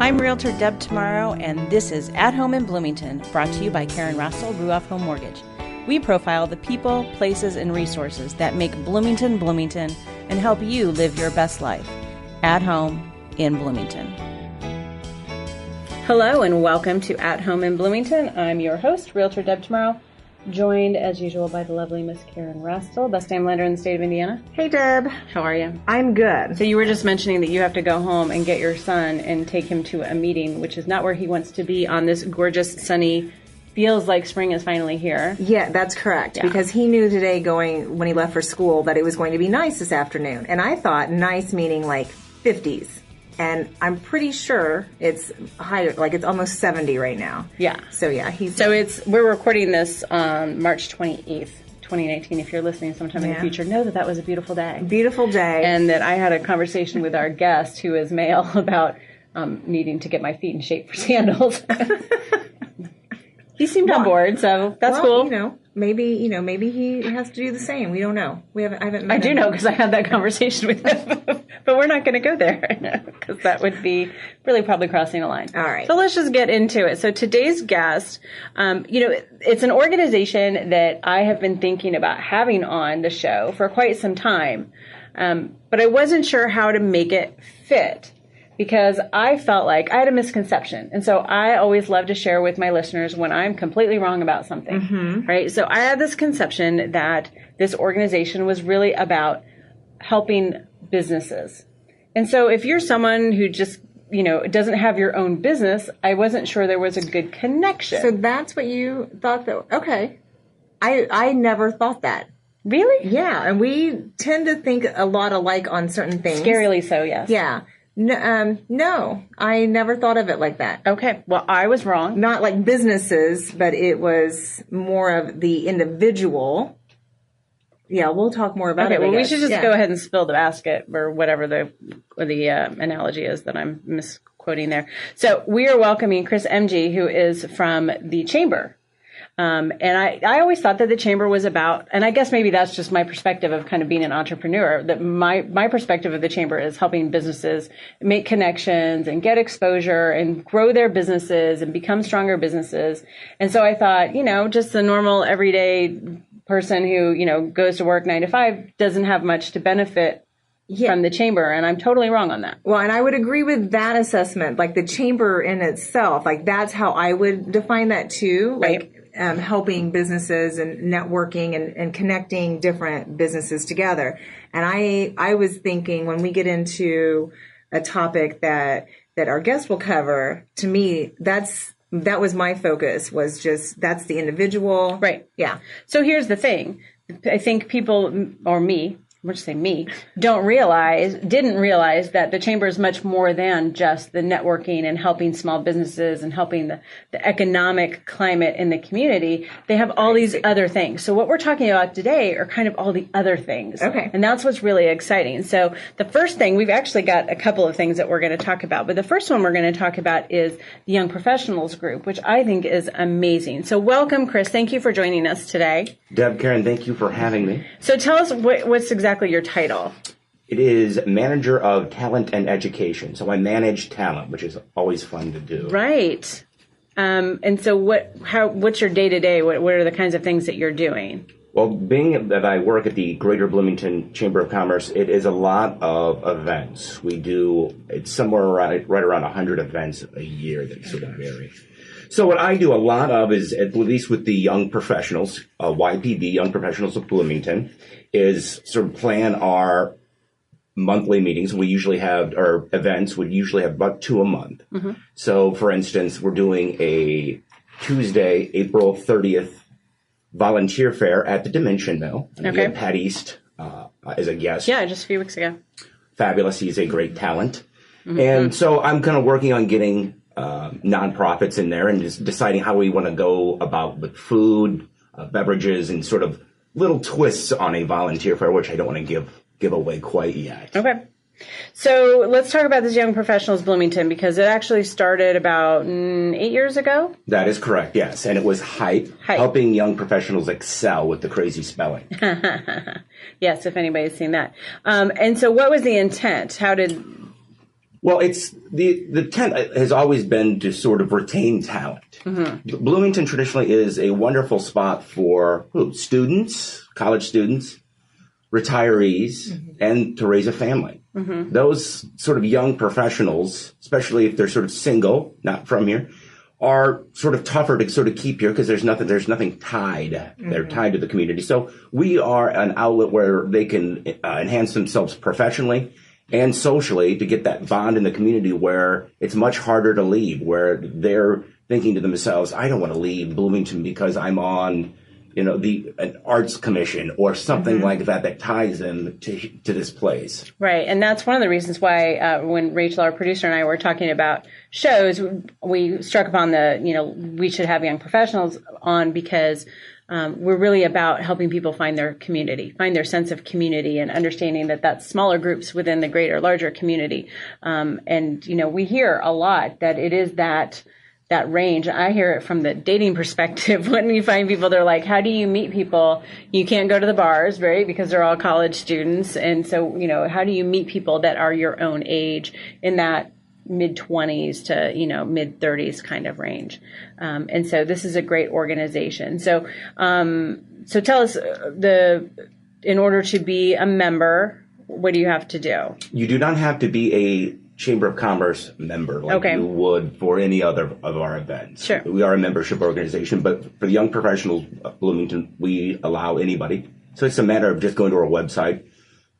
I'm Realtor Deb Tomorrow, and this is At Home in Bloomington, brought to you by Karen Russell, Ruoff Home Mortgage. We profile the people, places, and resources that make Bloomington, Bloomington, and help you live your best life. At Home in Bloomington. Hello, and welcome to At Home in Bloomington. I'm your host, Realtor Deb Tomorrow, joined as usual by the lovely Miss Karen Russell, best time lender in the state of Indiana. Hey, Deb. How are you? I'm good. So you were just mentioning that you have to go home and get your son and take him to a meeting, which is not where he wants to be on this gorgeous, sunny, feels like spring is finally here. Yeah, that's correct. Yeah. Because he knew today when he left for school that it was going to be nice this afternoon. And I thought nice meaning like 50s. And I'm pretty sure it's higher, like it's almost 70 right now. Yeah. So yeah, we're recording this on March 28th, 2019. If you're listening sometime in the future, know that was a beautiful day. Beautiful day. And that I had a conversation with our guest, who is male, about needing to get my feet in shape for sandals. He seemed on board, so that's cool. Maybe he has to do the same. We don't know. I haven't met I do him. know, because I had that conversation with him. But we're not going to go there, because that would be really probably crossing a line. All right. So let's just get into it. So today's guest, it's an organization that I have been thinking about having on the show for quite some time. But I wasn't sure how to make it fit, because I felt like I had a misconception. And so I always love to share with my listeners when I'm completely wrong about something, right? So I had this conception that this organization was really about helping businesses. And so if you're someone who just, doesn't have your own business, I wasn't sure there was a good connection. So that's what you thought okay. I never thought that. Really? Yeah. And we tend to think a lot alike on certain things. Scarily so, yes. Yeah. No, I never thought of it like that. Okay. Well, I was wrong. Not like businesses, but it was more of the individual. Yeah, we'll talk more about it. Okay, well, we should just go ahead and spill the basket, or whatever the analogy is that I'm misquoting there. So we are welcoming Chris Emge, who is from the Chamber. And I always thought that the Chamber was about, and I guess maybe that's just my perspective of kind of being an entrepreneur, that my perspective of the Chamber is helping businesses make connections and get exposure and grow their businesses and become stronger businesses. And so I thought, just the normal everyday person who, goes to work 9 to 5 doesn't have much to benefit from the Chamber, and I'm totally wrong on that. Well, and I would agree with that assessment. Like the Chamber in itself, like that's how I would define that too. Like helping businesses and networking and connecting different businesses together. And I was thinking when we get into a topic that our guest will cover, to me, that was my focus, was just that's the individual. Right. Yeah. So here's the thing. I think people, or me, we'll just say me, didn't realize that the Chamber is much more than just the networking and helping small businesses and helping the economic climate in the community. They have all these other things. So what we're talking about today are kind of all the other things. Okay. And that's what's really exciting. So the first thing, we've actually got a couple of things that we're going to talk about, but the first one we're going to talk about is the Young Professionals Group, which I think is amazing. So welcome, Chris. Thank you for joining us today. Deb, Karen, thank you for having me. So tell us what's exactly your title. It is Manager of Talent and Education. So I manage talent, which is always fun to do. Right. And so what's your day-to-day? What are the kinds of things that you're doing? Well, being that I work at the Greater Bloomington Chamber of Commerce, it is a lot of events. It's somewhere right around 100 events a year that sort of vary. So what I do a lot of is, at least with the young professionals, YPB, Young Professionals of Bloomington, is sort of plan our monthly meetings. We usually have, our events would usually have about 2 a month. Mm-hmm. So, for instance, we're doing a Tuesday, April 30th volunteer fair at the Dimension Mill. Okay. We had Pat East as a guest. Yeah, just a few weeks ago. Fabulous. He's a great talent. Mm-hmm. And so I'm kind of working on getting nonprofits in there and just deciding how we want to go about with food, beverages, and sort of little twists on a volunteer fair, which I don't want to give away quite yet. Okay. So let's talk about this Young Professionals Bloomington, because it actually started about 8 years ago. That is correct, yes. And it was HYPE, helping young professionals excel with the crazy spelling. Yes, if anybody's seen that. And so what was the intent? How did Well, it's the intent has always been to sort of retain talent. Mm-hmm. Bloomington traditionally is a wonderful spot for students, college students, retirees, mm-hmm. and to raise a family. Mm-hmm. Those sort of young professionals, especially if they're sort of single, not from here, are sort of tougher to sort of keep here because there's nothing tied. Mm-hmm. They're tied to the community. So we are an outlet where they can enhance themselves professionally and socially to get that bond in the community where it's much harder to leave, where they're thinking to themselves, I don't want to leave Bloomington because I'm on, an arts commission or something mm-hmm. like that ties them to this place. Right. And that's one of the reasons why when Rachel, our producer, and I were talking about shows, we struck upon we should have young professionals on because we're really about helping people find their community, find their sense of community and understanding that that's smaller groups within the greater, larger community. We hear a lot that it is that range. I hear it from the dating perspective. When you find people, they're like, how do you meet people? You can't go to the bars, right? Because they're all college students. And so, how do you meet people that are your own age in that mid-20s to, mid-30s kind of range. And so this is a great organization. So tell us in order to be a member, what do you have to do? You do not have to be a Chamber of Commerce member like you would for any other of our events. Sure. We are a membership organization, but for the Young Professionals of Bloomington, we allow anybody. So it's a matter of just going to our website,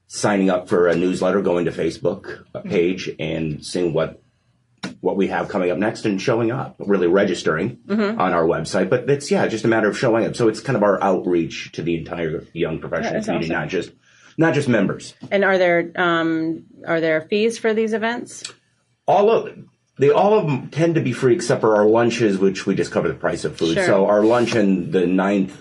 signing up for a newsletter, going to Facebook page, and seeing what we have coming up next and showing up, really registering mm-hmm. on our website. But it's, just a matter of showing up. So it's kind of our outreach to the entire young professional community, awesome. not just members. And are there fees for these events? All of them tend to be free except for our lunches, which we just cover the price of food. Sure. So our luncheon, the 9th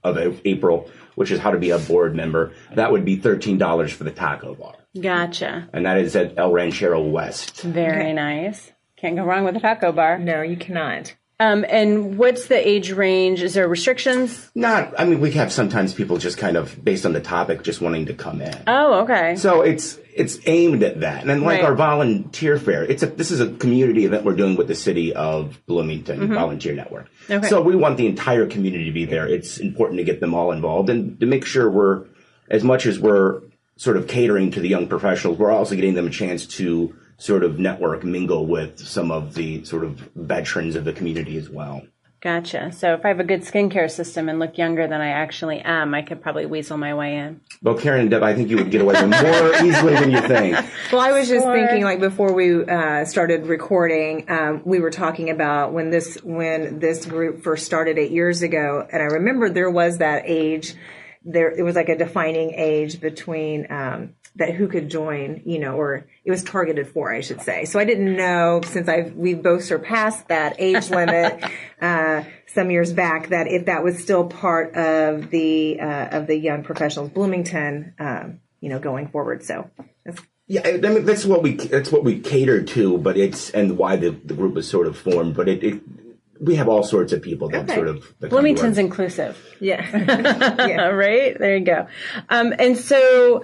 of April, which is how to be a board member, that would be $13 for the taco bar. Gotcha. And that is at El Ranchero West. Very nice. Can't go wrong with a taco bar. No, you cannot. And what's the age range? Is there restrictions? We have sometimes people just kind of, based on the topic, just wanting to come in. Oh, okay. So it's aimed at that. And then our volunteer fair, this is a community event we're doing with the city of Bloomington mm-hmm. Volunteer Network. Okay. So we want the entire community to be there. It's important to get them all involved and to make sure as much as we're sort of catering to the young professionals, we're also getting them a chance to sort of network, mingle with some of the sort of veterans of the community as well. Gotcha. So if I have a good skincare system and look younger than I actually am, I could probably weasel my way in. Well, Karen and Deb, I think you would get away with more easily than you think. Well, I was just thinking, before we started recording, we were talking about when this group first started 8 years ago, and I remember there was that age. It was like a defining age between that who could join, or it was targeted for, I should say. So I didn't know, since we've both surpassed that age limit some years back, that if that was still part of the Young Professionals Bloomington, going forward. So that's what we cater to, but and why the group was sort of formed, but we have all sorts of people that sort of... Bloomington's inclusive. Yeah. Yeah. Right? There you go. And so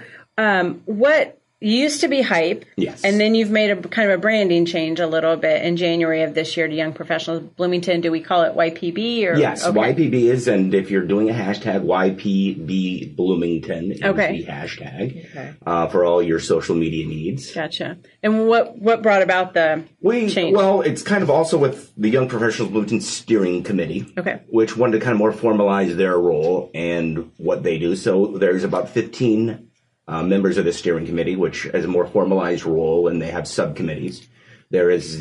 what used to be Hype, yes, and then you've made a kind of a branding change a little bit in January of this year to Young Professionals Bloomington. Do we call it YPB? Or yes, okay. YPB is, and if you're doing a hashtag, YPB Bloomington is the hashtag for all your social media needs. Gotcha. And what brought about the change? Well, it's kind of also with the Young Professionals Bloomington Steering Committee, which wanted to kind of more formalize their role and what they do. So there's about 15 members of the steering committee, which has a more formalized role, and they have subcommittees. There is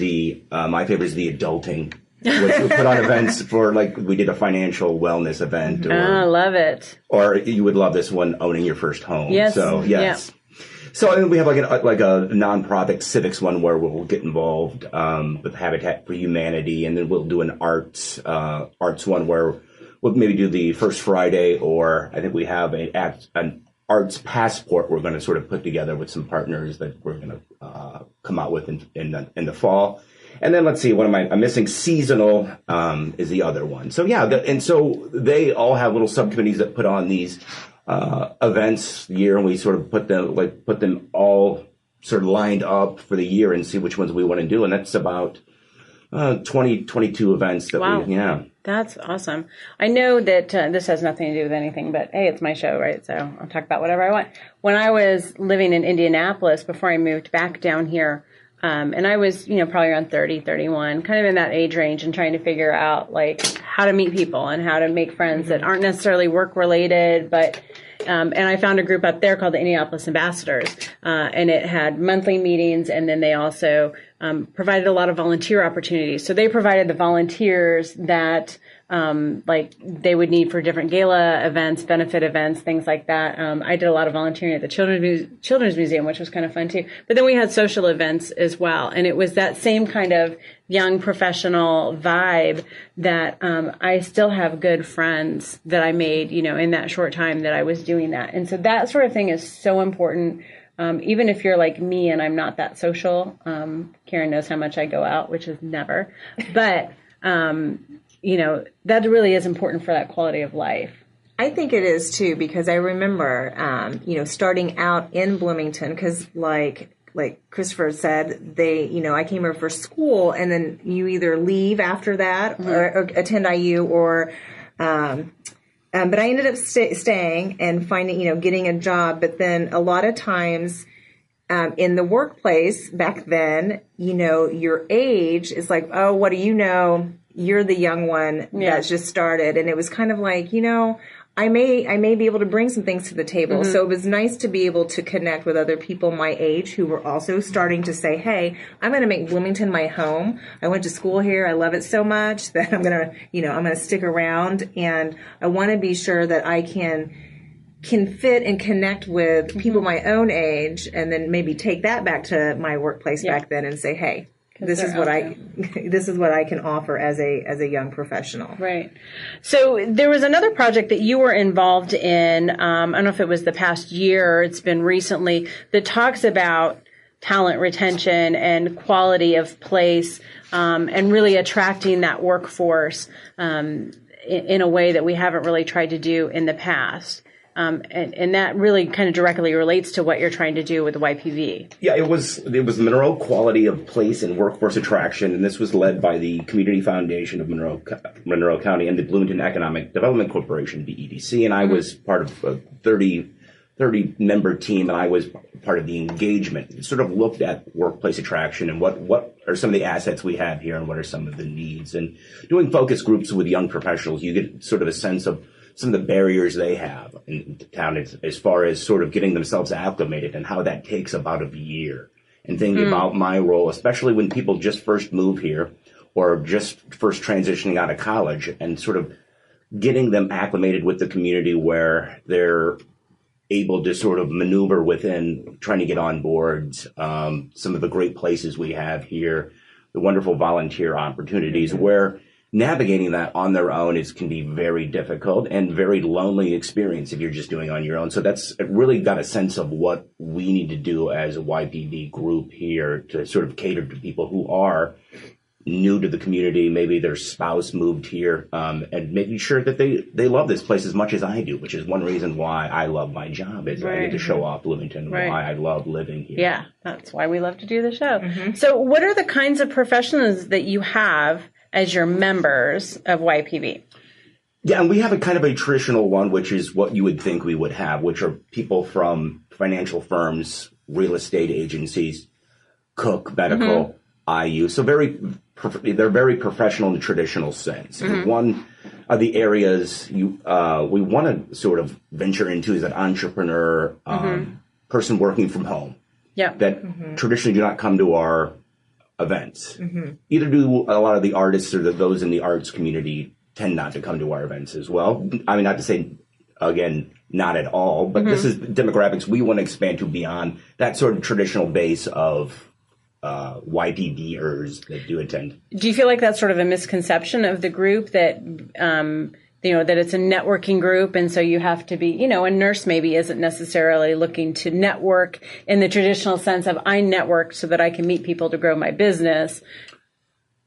my favorite is the adulting, which we put on events for, we did a financial wellness event. I love it. Or you would love this one, owning your first home. Yes. So, yes. Yeah. So we have a nonprofit civics one where we'll get involved with Habitat for Humanity, and then we'll do an arts one where we'll maybe do the First Friday, or I think we have an arts passport we're going to sort of put together with some partners that we're going to come out with in the fall. And then let's see, what am I'm missing? Seasonal is the other one. So and so they all have little subcommittees that put on these events year, and we sort of put them all sort of lined up for the year and see which ones we want to do. And that's about 22 events that Wow. yeah. That's awesome. I know that this has nothing to do with anything, but hey, it's my show, right? So I'll talk about whatever I want. When I was living in Indianapolis before I moved back down here, and I was, probably around 30, 31, kind of in that age range, and trying to figure out like how to meet people and how to make friends that aren't necessarily work related, but and I found a group up there called the Indianapolis Ambassadors, and it had monthly meetings, and then they also provided a lot of volunteer opportunities. So they provided the volunteers that like they would need for different gala events, benefit events, things like that. I did a lot of volunteering at the Children's Museum, which was kind of fun too. But then we had social events as well. And it was that same kind of young professional vibe that I still have good friends that I made, in that short time that I was doing that. And so that sort of thing is so important. Even if you're like me and I'm not that social, Karen knows how much I go out, which is never. But that really is important for that quality of life. I think it is too, because I remember, starting out in Bloomington, because like Christopher said, I came here for school, and then you either leave after that or attend IU or, but I ended up staying and finding, getting a job. But then a lot of times, in the workplace back then, your age is like, oh, what do you know? You're the young one that's just started. And it was kind of like, I may be able to bring some things to the table. So it was nice to be able to connect with other people my age who were also starting to say, hey, I'm going to make Bloomington my home. I went to school here. I love it so much that I'm going to stick around. And I want to be sure that I can fit and connect with people my own age, and then maybe take that back to my workplace back then and say, hey, this is what I can offer as a young professional. Right. So there was another project that you were involved in. I don't know if it was the past year or it's been recently, that talks about talent retention and quality of place, and really attracting that workforce in a way that we haven't really tried to do in the past. And that really kind of directly relates to what you're trying to do with the YPB. Yeah, it was Monroe Quality of Place and Workforce Attraction, and this was led by the Community Foundation of Monroe County and the Bloomington Economic Development Corporation, the EDC, and I was part of a 30 member team, and I was part of the engagement. It sort of looked at workplace attraction and what are some of the assets we have here and what are some of the needs. And doing focus groups with young professionals, you get sort of a sense of some of the barriers they have in town as far as sort of getting themselves acclimated and how that takes about a year. And thinking about my role, especially when people just first move here or just first transitioning out of college, and sort of getting them acclimated with the community where they're able to sort of maneuver within trying to get on boards, some of the great places we have here, the wonderful volunteer opportunities where navigating that on their own can be very difficult and very lonely experience if you're just doing it on your own. So it really got a sense of what we need to do as a YPB group here to sort of cater to people who are new to the community. Maybe their spouse moved here, and making sure that they love this place as much as I do, which is one reason why I love my job, is I get to show off Bloomington, why I love living here. Yeah, that's why we love to do the show. So what are the kinds of professionals that you have as your members of YPB? Yeah, and we have a kind of a traditional one, which is what you would think we would have, which are people from financial firms, real estate agencies, Cook, medical, IU. So they're very professional in the traditional sense. One of the areas we want to sort of venture into is an entrepreneur, person working from home. Yeah, that traditionally do not come to our events. Either do a lot of the artists or those in the arts community tend not to come to our events as well. I mean, not to say, again, not at all, but this is demographics we want to expand to beyond that sort of traditional base of YPBers that do attend. Do you feel like that's sort of a misconception of the group, that that it's a networking group, and so you have to be, a nurse maybe isn't necessarily looking to network in the traditional sense of I network so that I can meet people to grow my business?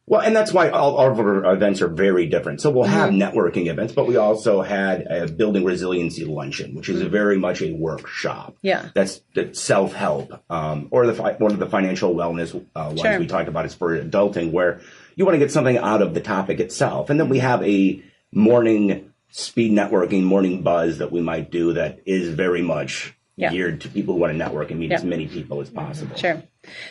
Well, and that's why all of our events are very different. So we'll have networking events, but we also had a building resiliency luncheon, which is very much a workshop. Yeah. That's self-help, or one of the financial wellness ones we talked about is for adulting, where you want to get something out of the topic itself. And then we have a morning speed networking, morning buzz that we might do that is very much geared to people who want to network and meet as many people as possible. Sure.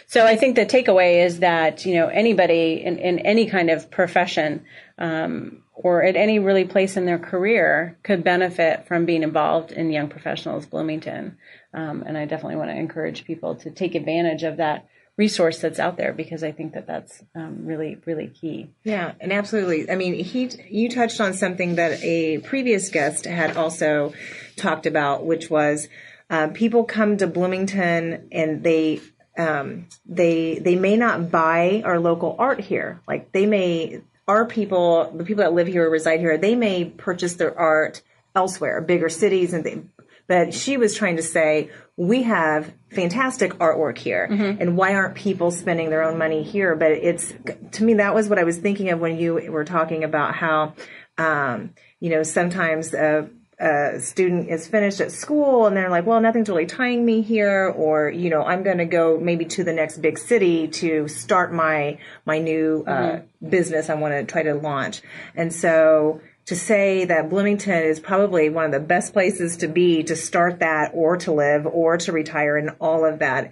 So I think the takeaway is that, anybody in any kind of profession or at any really place in their career could benefit from being involved in Young Professionals Bloomington. And I definitely want to encourage people to take advantage of that resource that's out there, because I think that that's really, really key. Yeah, and absolutely. I mean, you touched on something that a previous guest had also talked about, which was people come to Bloomington and they may not buy our local art here. Like the people that live here or reside here, they may purchase their art elsewhere, bigger cities and things. But she was trying to say, we have fantastic artwork here, and why aren't people spending their own money here? But to me, that was what I was thinking of when you were talking about how, sometimes a student is finished at school and they're like, well, nothing's really tying me here, or, I'm going to go maybe to the next big city to start my new business I want to try to launch. And so to say that Bloomington is probably one of the best places to be to start that, or to live, or to retire, and all of that.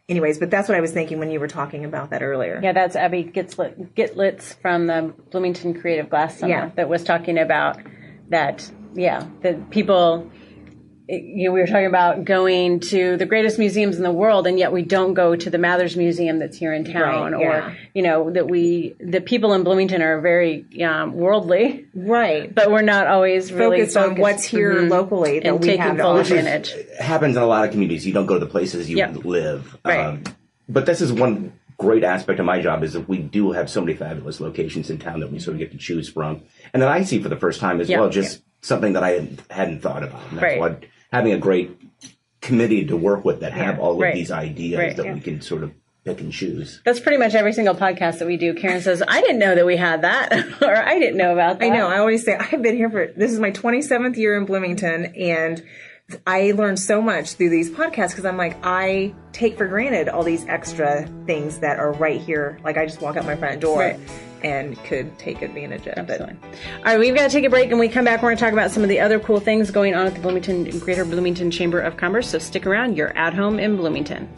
Anyways, but that's what I was thinking when you were talking about that earlier. Yeah, that's Abby Gitlitz from the Bloomington Creative Glass Center that was talking about that. Yeah, that people, we were talking about going to the greatest museums in the world, and yet we don't go to the Mathers Museum that's here in town, or that people in Bloomington are very worldly, right? But we're not always really focused on what's here locally that and we taking have full advantage. It happens in a lot of communities. You don't go to the places you live, right? But this is one great aspect of my job, is that we do have so many fabulous locations in town that we sort of get to choose from, and that I see for the first time as well. Something that I hadn't thought about. And that's why having a great committee to work with that have all of these ideas that we can sort of pick and choose. That's pretty much every single podcast that we do. Karen says, I didn't know that we had that, or I didn't know about that. I know. I always say, I've been here this is my 27th year in Bloomington, and I learned so much through these podcasts, because I'm like, I take for granted all these extra things that are right here. Like, I just walk out my front door and could take advantage of. Absolutely. All right, we've got to take a break, and when we come back, we're going to talk about some of the other cool things going on at the Greater Bloomington Chamber of Commerce. So stick around. You're at home in Bloomington.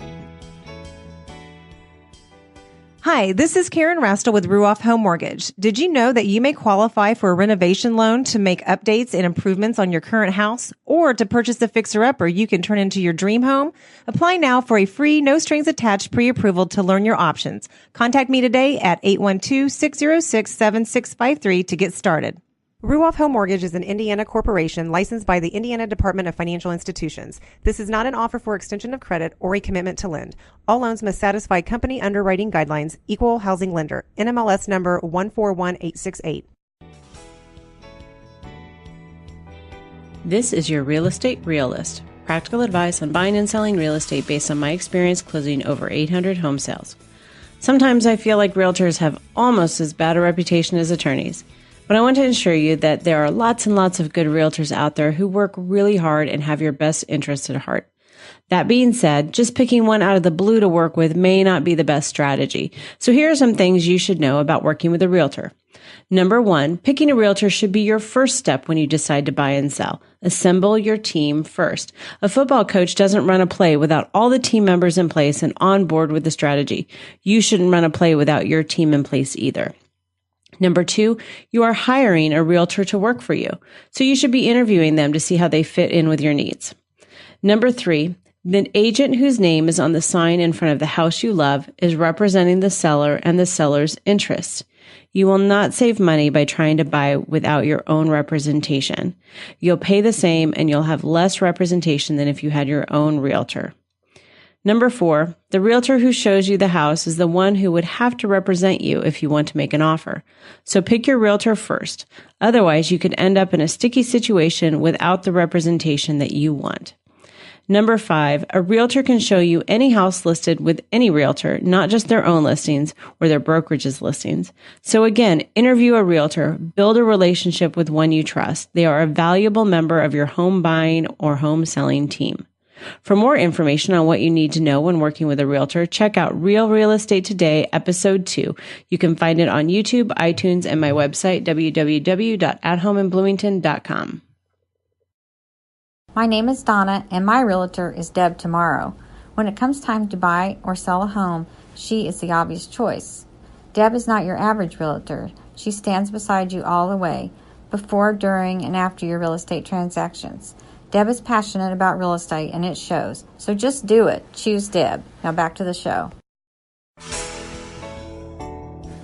Hi, this is Karen Rastel with Ruoff Home Mortgage. Did you know that you may qualify for a renovation loan to make updates and improvements on your current house, or to purchase a fixer-upper you can turn into your dream home? Apply now for a free, no-strings-attached pre-approval to learn your options. Contact me today at 812-606-7653 to get started. Ruoff Home Mortgage is an Indiana corporation licensed by the Indiana Department of Financial Institutions. This is not an offer for extension of credit or a commitment to lend. All loans must satisfy company underwriting guidelines. Equal housing lender. NMLS number 141868. This is your Real Estate Realist. Practical advice on buying and selling real estate based on my experience closing over 800 home sales. Sometimes I feel like realtors have almost as bad a reputation as attorneys. But I want to assure you that there are lots and lots of good realtors out there who work really hard and have your best interests at heart. That being said, just picking one out of the blue to work with may not be the best strategy. So here are some things you should know about working with a realtor. Number one, picking a realtor should be your first step when you decide to buy and sell. Assemble your team first. A football coach doesn't run a play without all the team members in place and on board with the strategy. You shouldn't run a play without your team in place either. Number two, you are hiring a realtor to work for you, so you should be interviewing them to see how they fit in with your needs. Number three, the agent whose name is on the sign in front of the house you love is representing the seller and the seller's interests. You will not save money by trying to buy without your own representation. You'll pay the same and you'll have less representation than if you had your own realtor. Number four, the realtor who shows you the house is the one who would have to represent you if you want to make an offer. So pick your realtor first. Otherwise, you could end up in a sticky situation without the representation that you want. Number 5, a realtor can show you any house listed with any realtor, not just their own listings or their brokerage's listings. So again, interview a realtor, build a relationship with one you trust. They are a valuable member of your home buying or home selling team. For more information on what you need to know when working with a realtor, check out Real Real Estate Today, Episode 2. You can find it on YouTube, iTunes, and my website, www.athomeInBloomington.com. My name is Donna, and my realtor is Deb Tomorrow. When it comes time to buy or sell a home, she is the obvious choice. Deb is not your average realtor. She stands beside you all the way, before, during, and after your real estate transactions. Deb is passionate about real estate, and it shows. So just do it. Choose Deb. Now back to the show.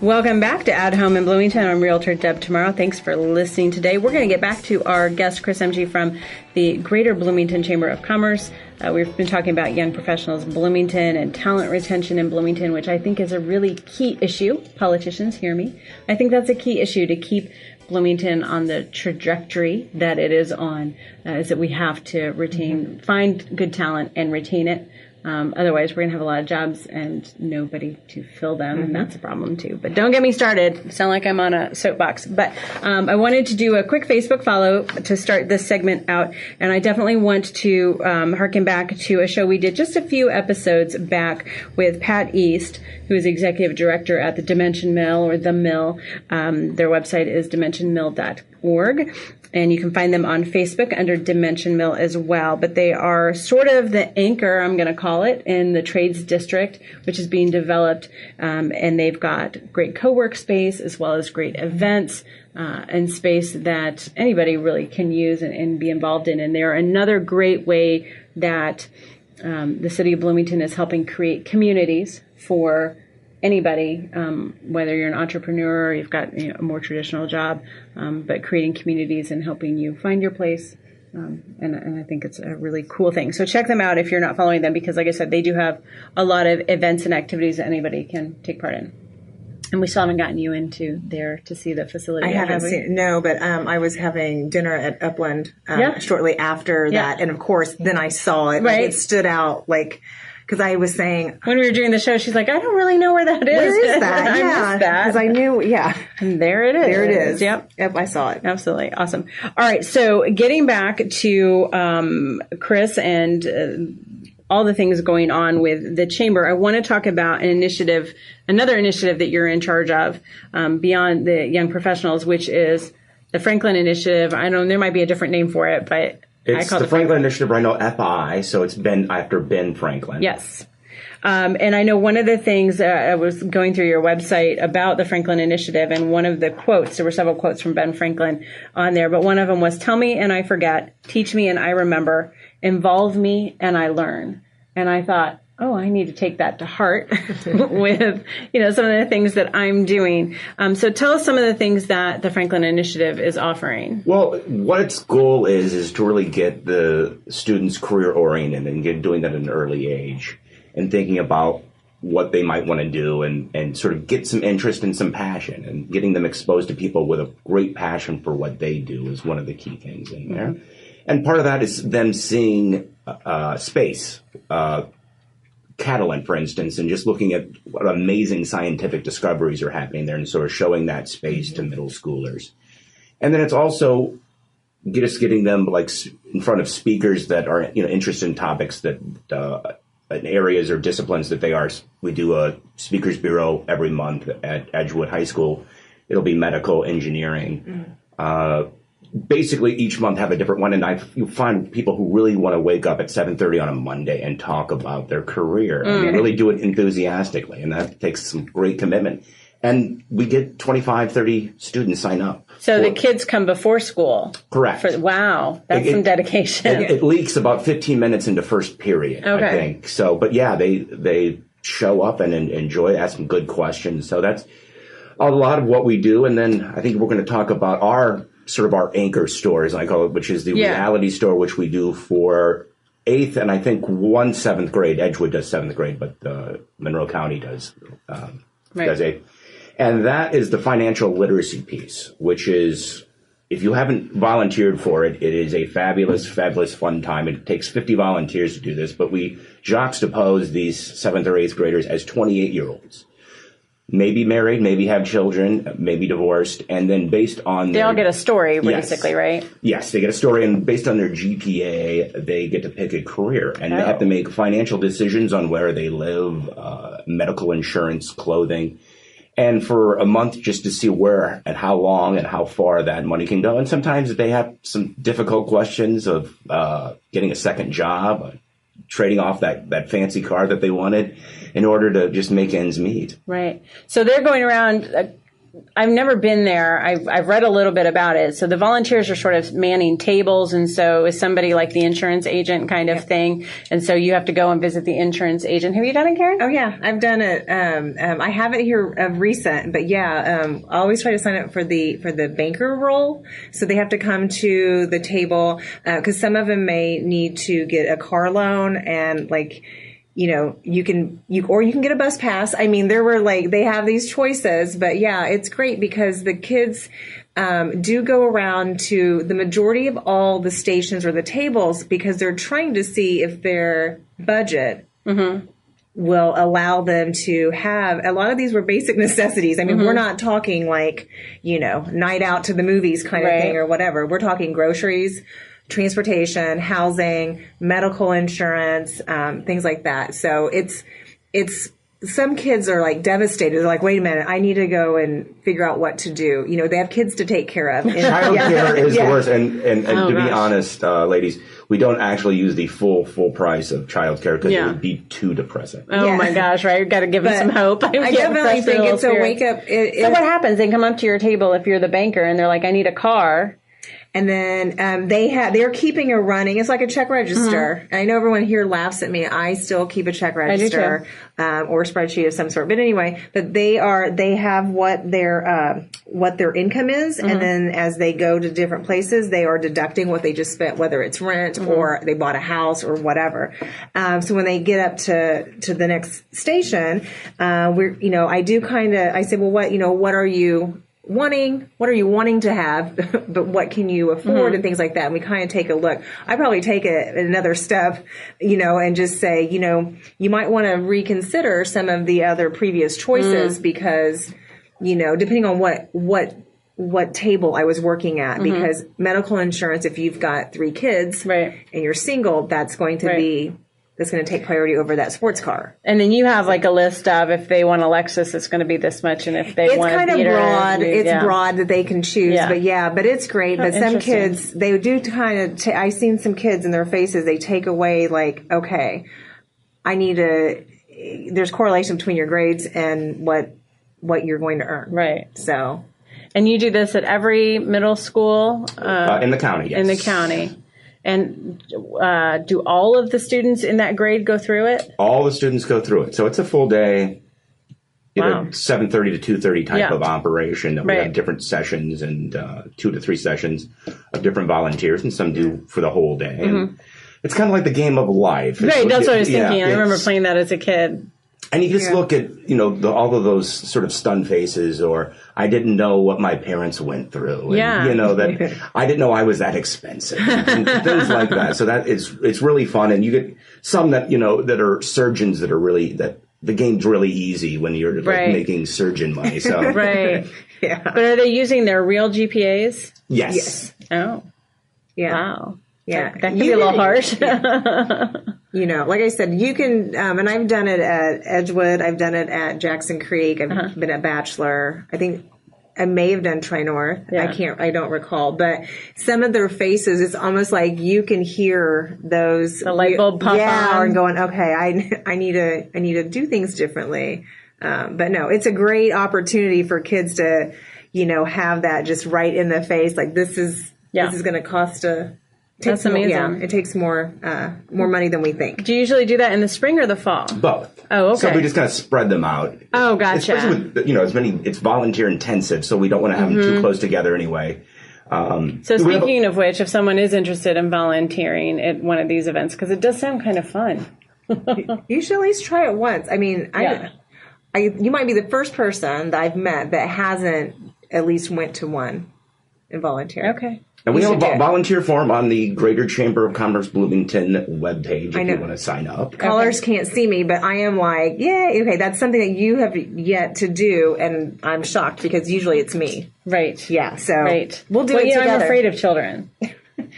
Welcome back to At Home in Bloomington. I'm Realtor Deb Tomorrow. Thanks for listening today. We're going to get back to our guest, Chris Emge from the Greater Bloomington Chamber of Commerce. We've been talking about young professionals Bloomington and talent retention in Bloomington, which I think is a really key issue. Politicians, hear me. I think that's a key issue to keep Bloomington on the trajectory that it is on, is that we have to retain, find good talent and retain it. Otherwise, we're going to have a lot of jobs and nobody to fill them, and that's a problem too. But don't get me started. I sound like I'm on a soapbox. But I wanted to do a quick Facebook follow to start this segment out, and I definitely want to harken back to a show we did just a few episodes back with Pat East, who is Executive Director at the Dimension Mill, or The Mill. Their website is dimensionmill.org. And you can find them on Facebook under Dimension Mill as well. But they are sort of the anchor, I'm going to call it, in the trades district, which is being developed. And they've got great co-work space as well as great events and space that anybody really can use and be involved in. And they're another great way that the city of Bloomington is helping create communities for anybody, whether you're an entrepreneur or you've got a more traditional job, but creating communities and helping you find your place. And I think it's a really cool thing. So check them out if you're not following them, because like I said, they do have a lot of events and activities that anybody can take part in. And we still haven't gotten you into there to see the facility. I haven't seen, no, but I was having dinner at Upland shortly after that. And of course, then I saw it. Right. Like, it stood out, like, because I was saying, when we were doing the show, she's like, I don't really know where that is. Where is that? I missed that. Because I knew, And there it is. There it is. Yep, I saw it. Absolutely. Awesome. All right. So getting back to Chris and all the things going on with the chamber, I want to talk about another initiative that you're in charge of beyond the young professionals, which is the Franklin Initiative. I know there might be a different name for it, but it's the Franklin Initiative. I know FI, so it's Ben after Ben Franklin. Yes. And I know one of the things I was going through your website about the Franklin Initiative, and one of the quotes, there were several quotes from Ben Franklin on there, but one of them was, tell me and I forget, teach me and I remember, involve me and I learn. And I thought, oh, I need to take that to heart with, some of the things that I'm doing. So tell us some of the things that the Franklin Initiative is offering. Well, what its goal is to really get the students career oriented and doing that at an early age and thinking about what they might want to do and sort of get some interest and some passion, and getting them exposed to people with a great passion for what they do is one of the key things in there. Mm-hmm. And part of that is them seeing space, Catalan, for instance, and just looking at what amazing scientific discoveries are happening there and sort of showing that space to middle schoolers. And then it's also just getting them like in front of speakers that are, interested in topics that in areas or disciplines that they are. We do a speakers bureau every month at Edgewood High School. It'll be medical, engineering. Basically, each month have a different one, and you find people who really want to wake up at 7:30 on a Monday and talk about their career. And really do it enthusiastically, and that takes some great commitment. And we get 25, 30 students sign up. So the kids come before school? Correct. Wow, that's some dedication. It leaks about 15 minutes into first period, I think. So, but yeah, they show up and enjoy, ask some good questions. So that's a lot of what we do. And then I think we're going to talk about our anchor store, as I call it, which is the reality store, which we do for 8th and I think 7th grade. Edgewood does 7th grade, but Monroe County does 8th. And that is the financial literacy piece, which is if you haven't volunteered for it, it is a fabulous, fabulous fun time. It takes 50 volunteers to do this, but we juxtapose these 7th or 8th graders as 28-year-olds. Maybe married, maybe have children, maybe divorced, and then based on they all get a story, basically, right? Yes, they get a story, and based on their GPA, they get to pick a career, and they have to make financial decisions on where they live, medical insurance, clothing, and for a month just to see where and how long and how far that money can go. And sometimes they have some difficult questions of getting a second job, trading off that fancy car that they wanted in order to just make ends meet. Right. So they're going around. I've never been there. I've read a little bit about it. So the volunteers are sort of manning tables. And so is somebody like the insurance agent kind of thing. And so you have to go and visit the insurance agent. Have you done it, Karen? Oh, yeah. I've done it. I haven't here of recent, but I always try to sign up for the banker role. So they have to come to the table because some of them may need to get a car loan and you can get a bus pass. I mean, they have these choices, but it's great because the kids do go around to the majority of all the stations or the tables because they're trying to see if their budget will allow them to have. A lot of these were basic necessities. I mean, we're not talking night out to the movies kind of thing or whatever. We're talking groceries, transportation, housing, medical insurance, things like that. So it's some kids are devastated. They're like, wait a minute, I need to go and figure out what to do. They have kids to take care of. Child care is the worst. And to be honest, ladies, we don't actually use the full price of child care because it would be too depressing. Oh my gosh, right? You've got to give them some hope. I definitely think it's a wake up. So what happens? They come up to your table if you're the banker and they're like, I need a car. And then they're keeping a running. It's like a check register. And I know everyone here laughs at me. I still keep a check register or a spreadsheet of some sort. But anyway, they have what their income is, and then as they go to different places, they are deducting what they just spent, whether it's rent or they bought a house or whatever. So when they get up to the next station, I say, well, what are you wanting to have, but what can you afford and things like that. And we kind of take a look. I probably take it another step, and just say, you might want to reconsider some of the other previous choices because, depending on what table I was working at, because medical insurance, if you've got 3 kids and you're single, that's going to that's going to take priority over that sports car. And then you have a list of if they want a Lexus, it's going to be this much, and if they want a Beater. It's kind of broad. It's broad that they can choose, but it's great. But some kids, they do kind of. I've seen some kids in their faces. They take away okay, I need to. There's correlation between your grades and what you're going to earn. Right. So. And you do this at every middle school in the county. Yes. In the county. And do all of the students in that grade go through it? All the students go through it. So it's a full day, 7:30 to 2:30 type of operation. That we have different sessions and 2 to 3 sessions of different volunteers, and some do for the whole day. And it's kind of like the game of life. Right, that's what I was thinking. I remember playing that as a kid. And you just look at, all of those sort of stunned faces, or I didn't know what my parents went through. And, that I didn't know I was that expensive and things like that. So it's really fun. And you get some that, that are surgeons that are really, that the game's really easy when you're making surgeon money. So. Right. Yeah. But are they using their real GPAs? Yes. Oh. Yeah. Wow. Yeah. That can be a little harsh. Like I said, you can, and I've done it at Edgewood. I've done it at Jackson Creek. I've been at Bachelor. I think I may have done Tri-North. I don't recall. But some of their faces, it's almost like you can hear those. The light bulb pop on. And going, okay, I need to do things differently. But no, it's a great opportunity for kids to, have that just right in the face. Like this is going to cost That's amazing. Yeah, it takes more money than we think. Do you usually do that in the spring or the fall? Both. Oh, okay. So we just kind of spread them out. Oh, gotcha. Especially with, it's volunteer intensive, so we don't want to have them too close together anyway. So speaking of which, if someone is interested in volunteering at one of these events, because it does sound kind of fun. You should at least try it once. I mean, you might be the first person that I've met that hasn't at least went to one. and volunteer. Okay. And we You have should a do it. volunteer form on the Greater Chamber of Commerce Bloomington webpage if know. you want to sign up. Callers can't see me, but I am like, yay, okay, that's something that you have yet to do, and I'm shocked because usually it's me. Right. Yeah, so Right. we'll do well, it you know, together. I'm afraid of children.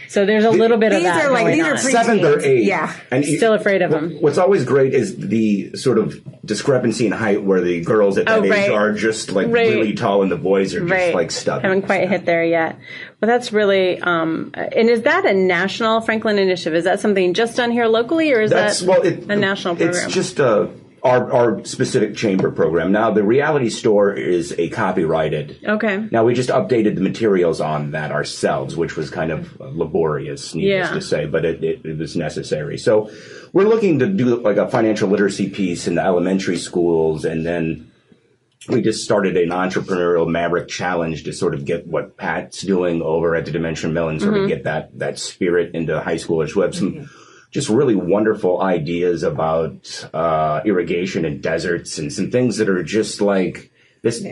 So there's a little bit of These that are like going these are on. Seventh or preteens. eighth. Yeah. And Still afraid of them. What's always great is the sort of discrepancy in height where the girls at that age right. are just like Right. really tall and the boys are just Right. like stubby. Haven't quite hit there yet. Well, that's really, and is that a national Franklin initiative? Is that something just done here locally, or is that a national program? It's just our specific chamber program. Now, the Reality Store is a copyrighted. Okay. Now, we just updated the materials on that ourselves, which was kind of laborious, needless Yeah. to say, but it was necessary. So we're looking to do like a financial literacy piece in the elementary schools, and then we just started an entrepreneurial maverick challenge to sort of get what Pat's doing over at the Dimension Mill and sort of get that spirit into high schoolers who have some just really wonderful ideas about irrigation and deserts and some things that are just like this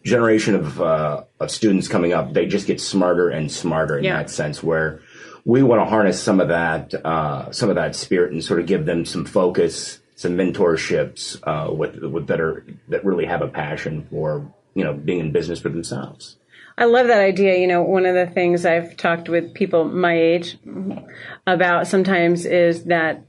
generation of students coming up. They just get smarter and smarter in that sense, where we want to harness some of that spirit and sort of give them some focus, some mentorships that really have a passion for being in business for themselves. I love that idea. You know, one of the things I've talked with people my age about sometimes is that,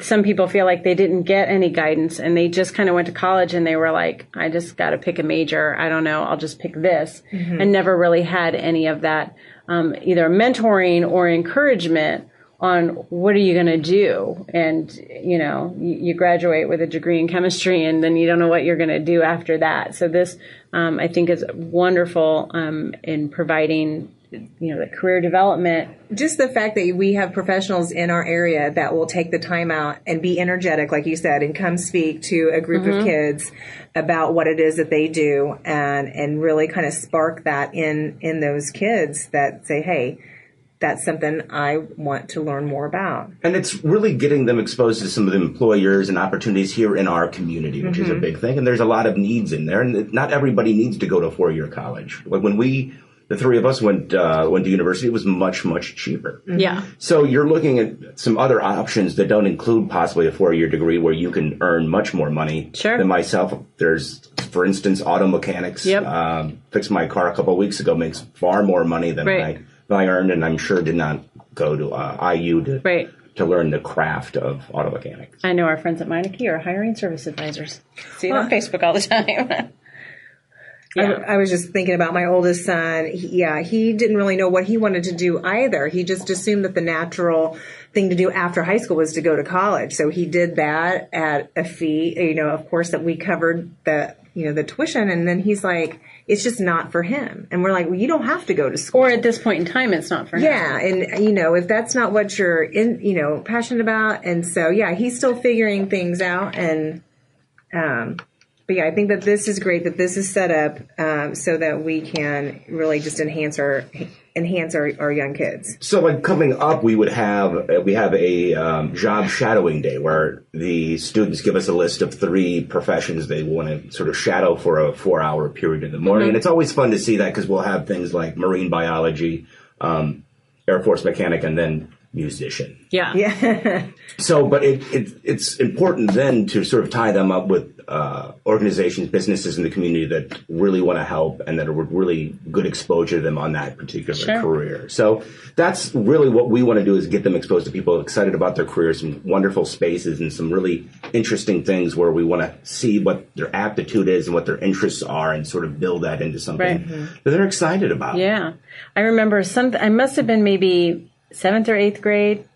some people feel like they didn't get any guidance and they just kind of went to college and they were like, I just got to pick a major. I don't know. I'll just pick this, and never really had any of that, either mentoring or encouragement on what are you going to do. And, you graduate with a degree in chemistry and then you don't know what you're going to do after that. So this, I think, is wonderful in providing, the career development. Just the fact that we have professionals in our area that will take the time out and be energetic, like you said, and come speak to a group of kids about what it is that they do, and really kind of spark that in those kids that say, hey, that's something I want to learn more about. And it's really getting them exposed to some of the employers and opportunities here in our community, which is a big thing. And there's a lot of needs in there. And not everybody needs to go to a 4-year college. Like when the three of us went to university, it was much, much cheaper. Yeah. So you're looking at some other options that don't include possibly a 4-year degree where you can earn much more money than myself. There's, for instance, auto mechanics. Fixed my car a couple of weeks ago, makes far more money than I earned, and I'm sure did not go to IU to learn the craft of auto mechanics. I know our friends at Meineke are hiring service advisors. See it on Facebook all the time. I was just thinking about my oldest son. He didn't really know what he wanted to do either. He just assumed that the natural thing to do after high school was to go to college. So he did that at a fee, of course, that we covered the tuition. And then he's like, it's just not for him. And we're like, well, you don't have to go to school. Or at this point in time, it's not for him. Yeah. And, if that's not what you're passionate about. And so, he's still figuring things out. And, but I think that this is great that this is set up so that we can really just enhance our young kids. So, like coming up, we have a job shadowing day where the students give us a list of 3 professions they want to sort of shadow for a 4-hour period in the morning, and it's always fun to see that because we'll have things like marine biology, Air Force mechanic, and then musician. Yeah. So, but it's important then to sort of tie them up with organizations, businesses in the community that really want to help and that are really good exposure to them on that particular career. So that's really what we want to do, is get them exposed to people excited about their careers, some wonderful spaces and some really interesting things where we want to see what their aptitude is and what their interests are and sort of build that into something that they're excited about. Yeah. I remember I must have been maybe 7th or 8th grade.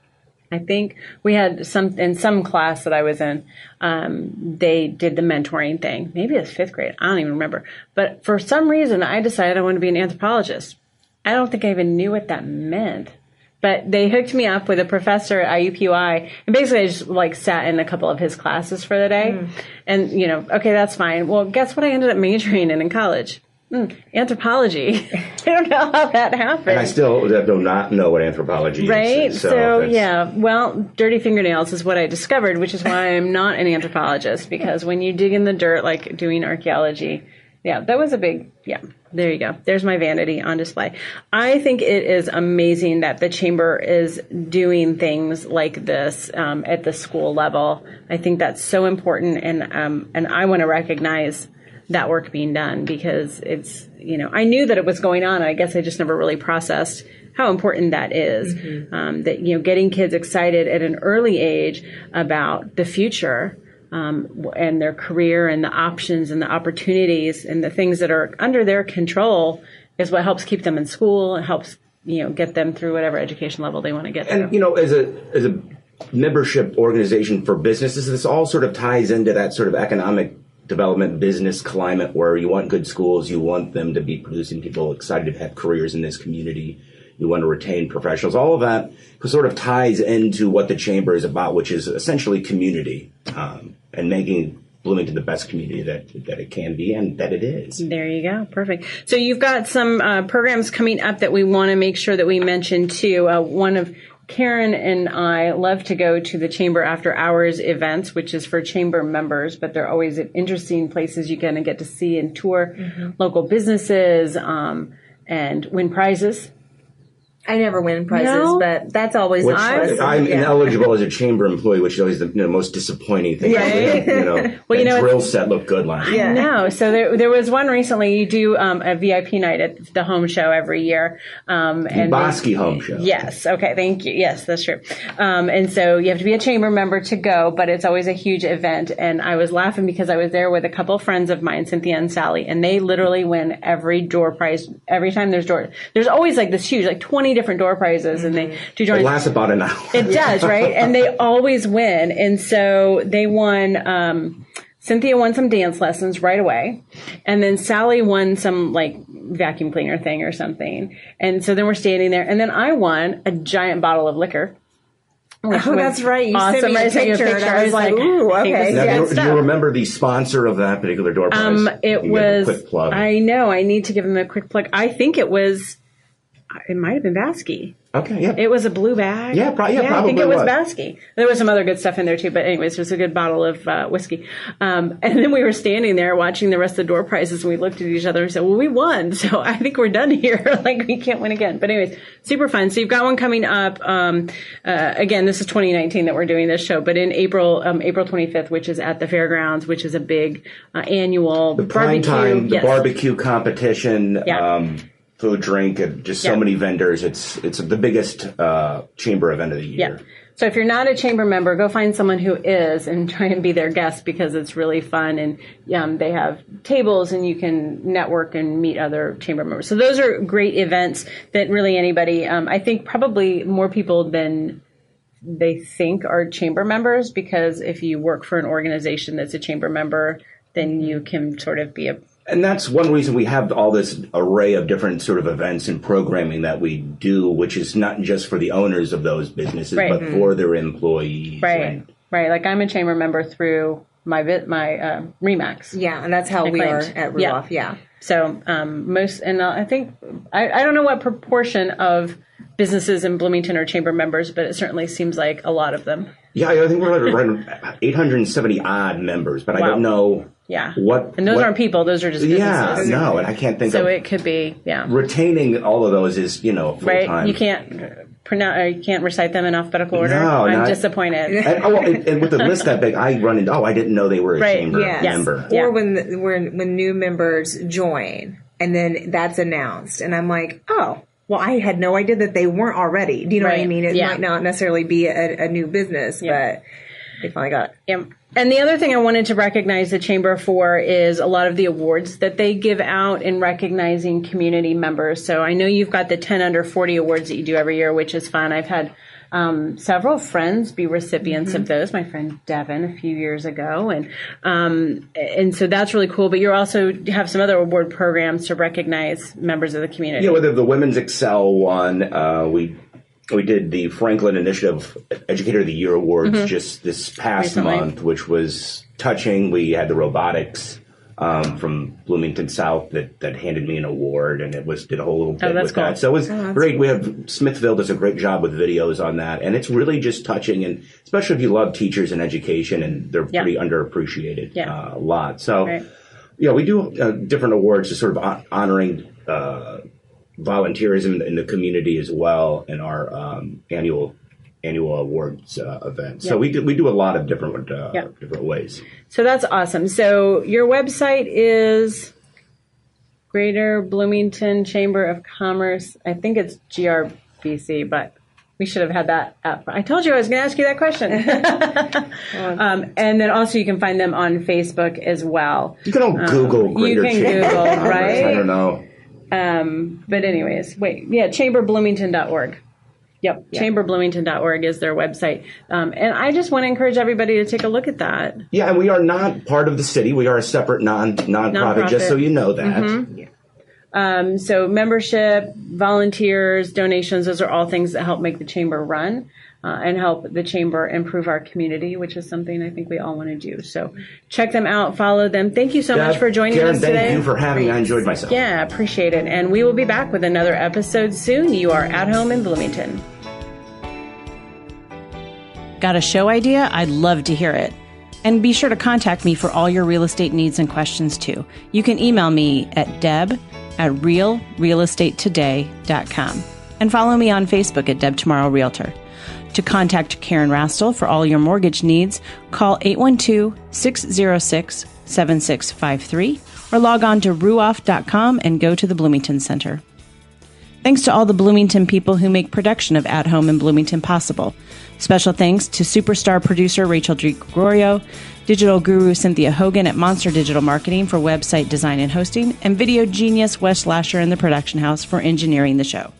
I think we had in some class that I was in, they did the mentoring thing. Maybe it was 5th grade. I don't even remember. But for some reason, I decided I wanted to be an anthropologist. I don't think I even knew what that meant. But they hooked me up with a professor at IUPUI. And basically, I just sat in a couple of his classes for the day. And, okay, that's fine. Well, guess what I ended up majoring in college? Anthropology. I don't know how that happened. And I still do not know what anthropology is. Right? So well, dirty fingernails is what I discovered, which is why I'm not an anthropologist, because when you dig in the dirt, like doing archaeology, that was a big, There you go. There's my vanity on display. I think it is amazing that the chamber is doing things like this at the school level. I think that's so important, and I want to recognize that work being done because it's, I knew that it was going on. I guess I just never really processed how important that is. That, getting kids excited at an early age about the future and their career and the options and the opportunities and the things that are under their control is what helps keep them in school and helps, get them through whatever education level they want to get to. And, as a membership organization for businesses, this all sort of ties into that sort of economic development business climate where you want good schools, you want them to be producing people excited to have careers in this community, you want to retain professionals. All of that sort of ties into what the chamber is about, which is essentially community and making Bloomington the best community that it can be and that it is. There you go. Perfect. So you've got some programs coming up that we want to make sure that we mention too. One of Karen and I love to go to the Chamber After Hours events, which is for Chamber members, but they're always at interesting places you kind of get to see and tour local businesses and win prizes. I never win prizes, but that's always a plus. I'm ineligible as a chamber employee, which is always the most disappointing thing. Right. The drill set looked good last year. I know. So there was one recently. You do a VIP night at the home show every year. And Bosky home show. Yes. Okay. Thank you. Yes, that's true. And so you have to be a chamber member to go, but it's always a huge event. And I was laughing because I was there with a couple of friends of mine, Cynthia and Sally, and they literally win every door prize. Every time there's always like this huge, like 20 different door prizes, and they do join. It lasts about an hour. It does, right? And they always win. And so they won. Cynthia won some dance lessons right away, and then Sally won some like vacuum cleaner thing or something. And so then we're standing there, and then I won a giant bottle of liquor. Oh, that's right. You awesome. sent me a picture, and I was like, ooh, okay. Now, do you remember the sponsor of that particular door prize? It was. Quick plug. I know. I need to give them a quick plug. I think it might have been Vasky. Okay, yeah. It was a blue bag. Yeah, probably I think it was Vasky. There was some other good stuff in there too, but anyways, it was a good bottle of whiskey. And then we were standing there watching the rest of the door prizes, and we looked at each other and said, well, we won, so I think we're done here. Like, we can't win again. But anyways, super fun. So you've got one coming up. Again, this is 2019 that we're doing this show, but in April 25th, which is at the fairgrounds, which is a big annual the prime barbecue. Time, the barbecue competition. Yeah. Food, drink, and just so many vendors. It's the biggest chamber event of the year. Yeah. So if you're not a chamber member, go find someone who is and try and be their guest because it's really fun. And they have tables and you can network and meet other chamber members. So those are great events that really anybody, I think probably more people than they think are chamber members, because if you work for an organization that's a chamber member, then you can sort of be And that's one reason we have all this array of different sort of events and programming that we do, which is not just for the owners of those businesses, but for their employees. Right. Like I'm a chamber member through my Remax. Yeah, and that's how we are at Ruoff. Yeah. So I think I don't know what proportion of businesses in Bloomington are chamber members, but it certainly seems like a lot of them. Yeah, I think we're right 870 odd members, but I don't know. Yeah. And those aren't people; those are just businesses. Yeah, no, and I can't think of. So it could be, retaining all of those is full time. You can't recite them in alphabetical order. No, I'm disappointed. And with a list that big, I run into. I didn't know they were a chamber member. Yeah. Or when new members join, and then that's announced, and I'm like, oh. Well, I had no idea that they weren't already. Do you know what I mean? It might not necessarily be a new business, but they finally got it. Yeah. And the other thing I wanted to recognize the Chamber for is a lot of the awards that they give out in recognizing community members. So I know you've got the 10 under 40 awards that you do every year, which is fun. I've had several friends be recipients of those. My friend Devin a few years ago, and so that's really cool. But you also have some other award programs to recognize members of the community. Yeah, whether the Women's Excel one, we did the Franklin Initiative Educator of the Year Awards just this past month, which was touching. We had the robotics from Bloomington South that handed me an award, and did a whole little bit with that. So it was great. We have Smithville does a great job with videos on that, and it's really just touching, and especially if you love teachers and education, and they're pretty underappreciated a lot. So Yeah, we do different awards, just sort of honoring volunteerism in the community as well in our annual awards event. So we do a lot of different different ways. So that's awesome. So your website is Greater Bloomington Chamber of Commerce. I think it's GRBC, but we should have had that up. I told you I was going to ask you that question. And then also you can find them on Facebook as well. You can Google Greater You can Chamber Google, of Commerce. right? I don't know. But anyways, chamberbloomington.org. Yep, chamberbloomington.org is their website. And I just want to encourage everybody to take a look at that. Yeah, and we are not part of the city. We are a separate nonprofit, just so you know that. Mm-hmm. So membership, volunteers, donations, those are all things that help make the chamber run and help the chamber improve our community, which is something I think we all want to do. So check them out, follow them. Thank you so much for joining Karen, us today. Thank you for having me. I enjoyed myself. Yeah, appreciate it. And we will be back with another episode soon. You are at home in Bloomington. Got a show idea? I'd love to hear it. And be sure to contact me for all your real estate needs and questions too. You can email me at deb@realrealestatetoday.com and follow me on Facebook at Deb Tomorrow Realtor. To contact Karen Rastel for all your mortgage needs, call 812-606-7653 or log on to ruoff.com and go to the Bloomington Center. Thanks to all the Bloomington people who make production of At Home in Bloomington possible. Special thanks to superstar producer Rachel DiGregorio, digital guru Cynthia Hogan at Monster Digital Marketing for website design and hosting, and video genius Wes Lasher in the production house for engineering the show.